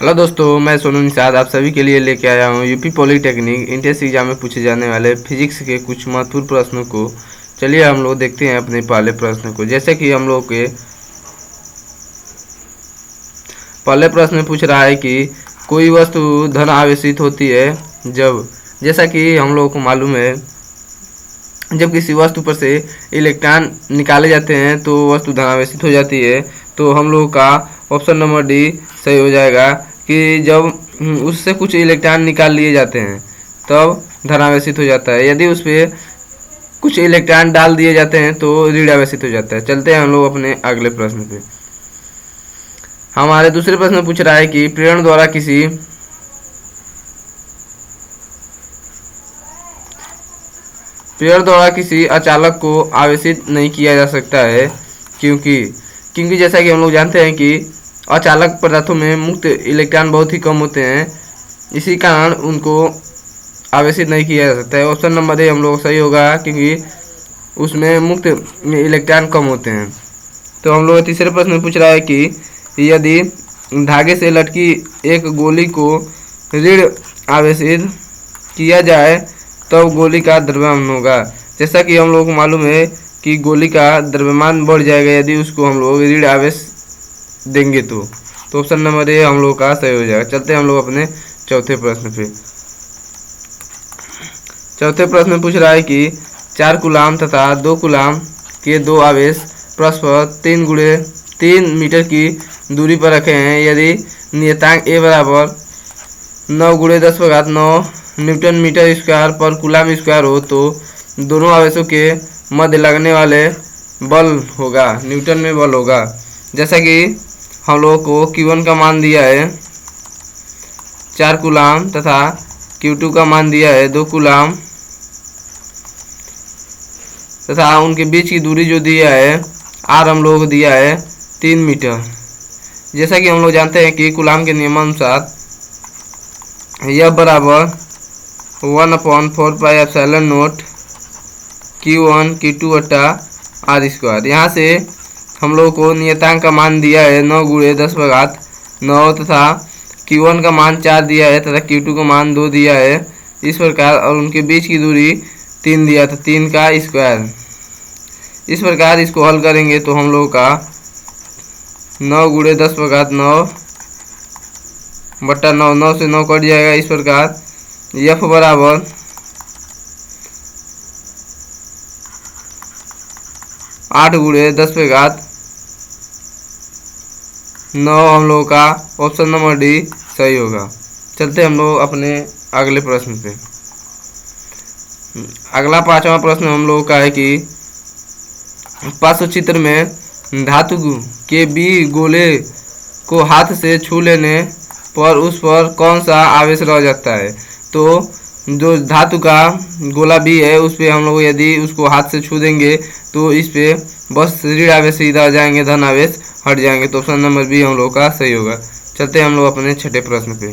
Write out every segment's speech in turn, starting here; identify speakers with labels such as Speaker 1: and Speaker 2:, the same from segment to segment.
Speaker 1: Hello दोस्तों, मैं सोनू निषाद आप सभी के लिए लेके आया हूँ यूपी पॉलिटेक्निक इंट्रेंस एग्जाम में पूछे जाने वाले फिजिक्स के कुछ महत्वपूर्ण प्रश्नों को। चलिए हम लोग देखते हैं अपने पहले प्रश्न को। जैसे कि हम लोग के पहले प्रश्न में पूछ रहा है कि कोई वस्तु धन आवेशित होती है जब, जैसा कि हम लोग को मालूम है, जब किसी वस्तु पर से इलेक्ट्रॉन निकाले जाते हैं तो वस्तु धनावेशित हो जाती है। तो हम लोग का ऑप्शन नंबर डी सही हो जाएगा कि जब उससे कुछ इलेक्ट्रॉन निकाल लिए जाते हैं तब धनावेशित हो जाता है। यदि उस पर कुछ इलेक्ट्रॉन डाल दिए जाते हैं तो ऋण आवेशित हो जाता है। चलते हैं हम लोग अपने अगले प्रश्न पे। हमारे दूसरे प्रश्न में पूछ रहा है कि प्रेरण द्वारा किसी अचालक को आवेशित नहीं किया जा सकता है क्योंकि जैसा कि हम लोग जानते हैं कि अचालक पदार्थों में मुक्त इलेक्ट्रॉन बहुत ही कम होते हैं, इसी कारण उनको आवेशित नहीं किया जा सकता है। ऑप्शन नंबर ए हम लोग सही होगा क्योंकि उसमें मुक्त इलेक्ट्रॉन कम होते हैं। तो हम लोग तीसरे प्रश्न में पूछ रहा है कि यदि धागे से लटकी एक गोली को ऋण आवेशित किया जाए तब गोली का द्रव्यमान होगा। जैसा कि हम लोगों को मालूम है कि गोली का द्रव्यमान बढ़ जाएगा यदि उसको हम लोग ऋण आवेश देंगे तो ऑप्शन नंबर ए हम लोग का सही हो जाएगा। चलते हैं हम लोग अपने चौथे प्रश्न पे। चौथे प्रश्न में पूछ रहा है कि 4 कूलाम तथा 2 कूलाम के दो आवेश परस्पर 3 मीटर की दूरी पर रखे हैं। यदि नियतांक ए बराबर 9 × 10⁻9 न्यूटन मीटर स्क्वायर पर कूलाम स्क्वायर हो तो दोनों आवेशों के मध्य लगने वाले बल होगा, न्यूटन में बल होगा। जैसा कि हम लोगों को Q1 का मान दिया है 4 कूलाम तथा Q2 का मान दिया है 2 कूलाम तथा उनके बीच की दूरी जो दिया है R हम लोगों को दिया है 3 मीटर। जैसा कि हम लोग जानते हैं कि कूलाम के नियमानुसार यह बराबर 1/4πε0 Q1 Q2 R²। यहाँ से हम लोग को नियतांक का मान दिया है 9 × 10⁻9 तथा Q1 का मान 4 दिया है तथा Q2 का मान 2 दिया है इस प्रकार, और उनके बीच की दूरी 3 दिया था, 3 का स्क्वायर। इस प्रकार इसको हल करेंगे तो हम लोग का 9 × 10⁻9 बटा 9 से 9 कट जाएगा। इस प्रकार F बराबर 8 × 10⁻9 हम लोगों का ऑप्शन नंबर डी सही होगा। चलते हम लोग अपने अगले प्रश्न पे। अगला 5वां प्रश्न हम लोगों का है कि पार्श्व चित्र में धातु के बी गोले को हाथ से छू लेने पर उस पर कौन सा आवेश रह जाता है। तो जो धातु का गोला बी है उस पर हम लोग यदि उसको हाथ से छू देंगे तो इस पे बस ऋण आवेश सीधा जाएंगे, धन आवेश हट जाएंगे। तो ऑप्शन नंबर बी हम लोग का सही होगा। चलते हैं हम लोग अपने छठे प्रश्न पे।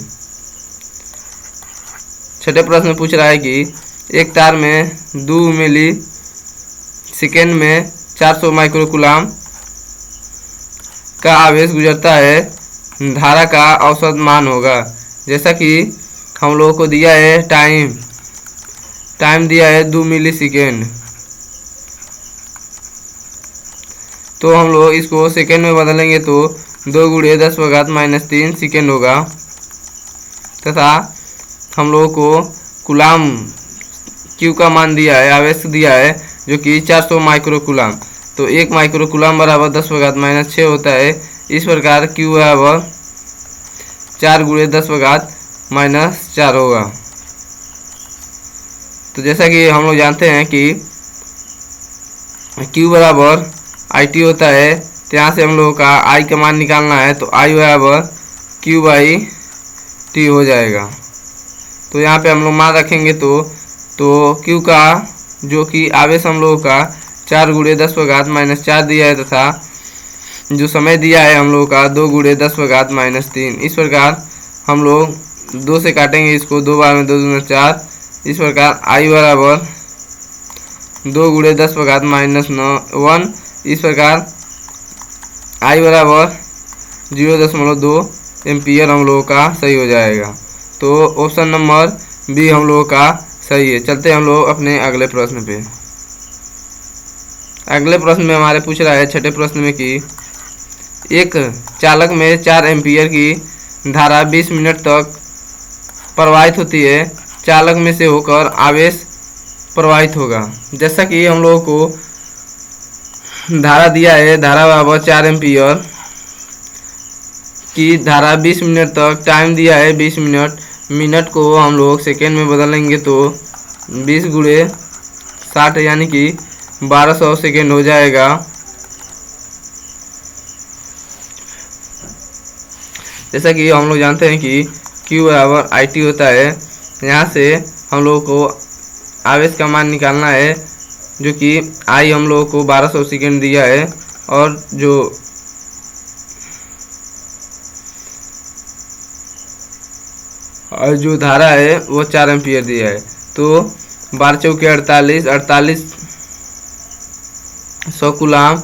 Speaker 1: छठे प्रश्न में पूछ रहा है कि एक तार में 2 मिली सेकेंड में 400 माइक्रो कूलाम का आवेश गुजरता है, धारा का औसत मान होगा। जैसा कि हम लोगों को दिया है टाइम दिया है 2 मिली सेकेंड, तो हम लोग इसको सेकेंड में बदलेंगे तो 2 × 10⁻³ सेकेंड होगा तथा हम लोगों को कूलाम Q का मान दिया है, आवेश दिया है जो कि 400 माइक्रो कूलाम। तो 1 माइक्रो कूलाम बराबर 10⁻6 होता है। इस प्रकार Q बराबर 4 × 10⁻⁻4 होगा। तो जैसा कि हम लोग जानते हैं कि Q बराबर IT होता है, तो यहाँ से हम लोगों का I का मान निकालना है तो I बराबर Q/T हो जाएगा। तो यहाँ पे हम लोग मान रखेंगे तो Q का जो कि आवेश हम लोगों का 4 × 10⁻⁻4 दिया है तथा जो समय दिया है हम लोगों का 2 × 10⁻³ इस प्रकार हम लोग 2 से काटेंगे इसको, 2 बार में 2 दूना 4। इस प्रकार I बराबर 2 × 10⁻⁻1। इस प्रकार I बराबर 0.2 एम्पियर हम लोगों का सही हो जाएगा। तो ऑप्शन नंबर बी हम लोगों का सही है। चलते हैं हम लोग अपने अगले प्रश्न पे। अगले प्रश्न में हमारे पूछ रहा है छठे प्रश्न में कि एक चालक में 4 एम्पियर की धारा 20 मिनट तक प्रवाहित होती है, चालक में से होकर आवेश प्रवाहित होगा। जैसा कि हम लोगों को धारा दिया है, धारा बराबर 4 एम्पियर की धारा 20 मिनट तक, टाइम दिया है 20 मिनट। मिनट को हम लोग सेकेंड में बदलेंगे तो 20 गुणे 60 यानी कि 1200 सेकेंड हो जाएगा। जैसा कि हम लोग जानते हैं कि Q बराबर IT होता है। यहाँ से हम लोगों को आवेश का मान निकालना है, जो कि I हम लोगों को 1200 सेकेंड दिया है और जो धारा है वो 4 एम्पियर दिया है। तो 12 चौके 48, 4800 कूलाम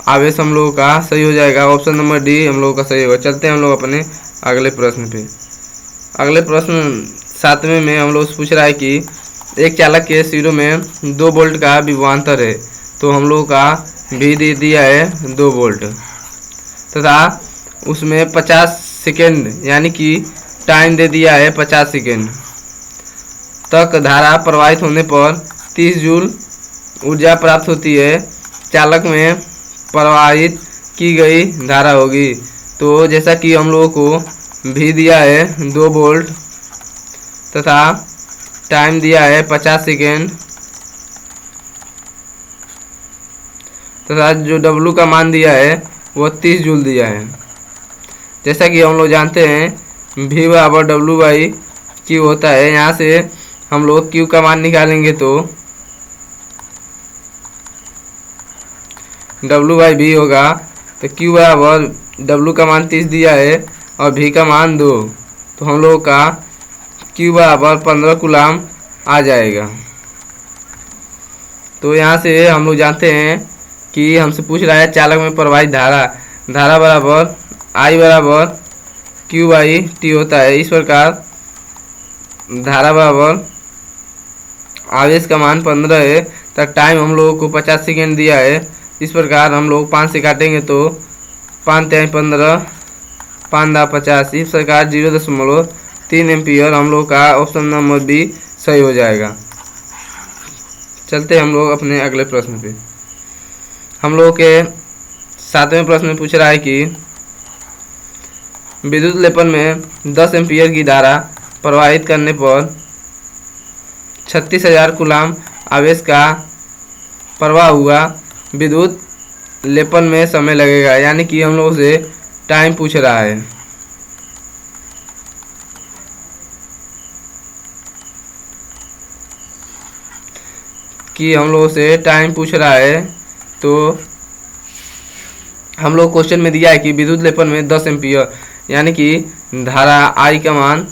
Speaker 1: आवेश हम लोगों का सही हो जाएगा। ऑप्शन नंबर डी हम लोगों का सही होगा। चलते हैं हम लोग अपने अगले प्रश्न पे। अगले प्रश्न 7वें में हम लोग पूछ रहा है कि एक चालक के सिरों में 2 वोल्ट का विभवांतर है, तो हम लोगों का भी दे दिया है 2 वोल्ट तथा उसमें 50 सेकेंड यानी कि टाइम दे दिया है 50 सेकेंड तक धारा प्रवाहित होने पर 30 जूल ऊर्जा प्राप्त होती है, चालक में प्रवाहित की गई धारा होगी। तो जैसा कि हम लोगों को भी दिया है 2 वोल्ट तथा टाइम दिया है 50 सेकेंड तथा जो W का मान दिया है वो 30 जूल दिया है। जैसा कि हम लोग जानते हैं V बराबर W/Q होता है। यहाँ से हम लोग Q का मान निकालेंगे तो W/V होगा। तो Q बराबर W का मान 30 दिया है और V का मान 2, तो हम लोग का Q बराबर 15 कूलाम आ जाएगा। तो यहाँ से हम लोग जानते हैं कि हमसे पूछ रहा है चालक में प्रवाहित धारा बराबर I बराबर Q/T होता है। इस प्रकार धारा बराबर आवेश का मान 15 है, तब टाइम हम लोगों को 50 सेकेंड दिया है। इस प्रकार हम लोग 5 से काटेंगे तो 5 × 15 5 × 50, इस प्रकार 0.3 एम्पियर हम लोग का ऑप्शन नंबर बी सही हो जाएगा। चलते हम लोग अपने अगले प्रश्न पे। हम लोग के 7वें प्रश्न में पूछ रहा है कि विद्युत लेपन में 10 एम्पियर की धारा प्रवाहित करने पर 36,000 कूलाम आवेश का प्रवाह हुआ, विद्युत लेपन में समय लगेगा। यानी कि हम लोग से टाइम पूछ रहा है। तो हम लोग क्वेश्चन में दिया है कि विद्युत लेपन में 10 एम्पियर यानी कि धारा I का मान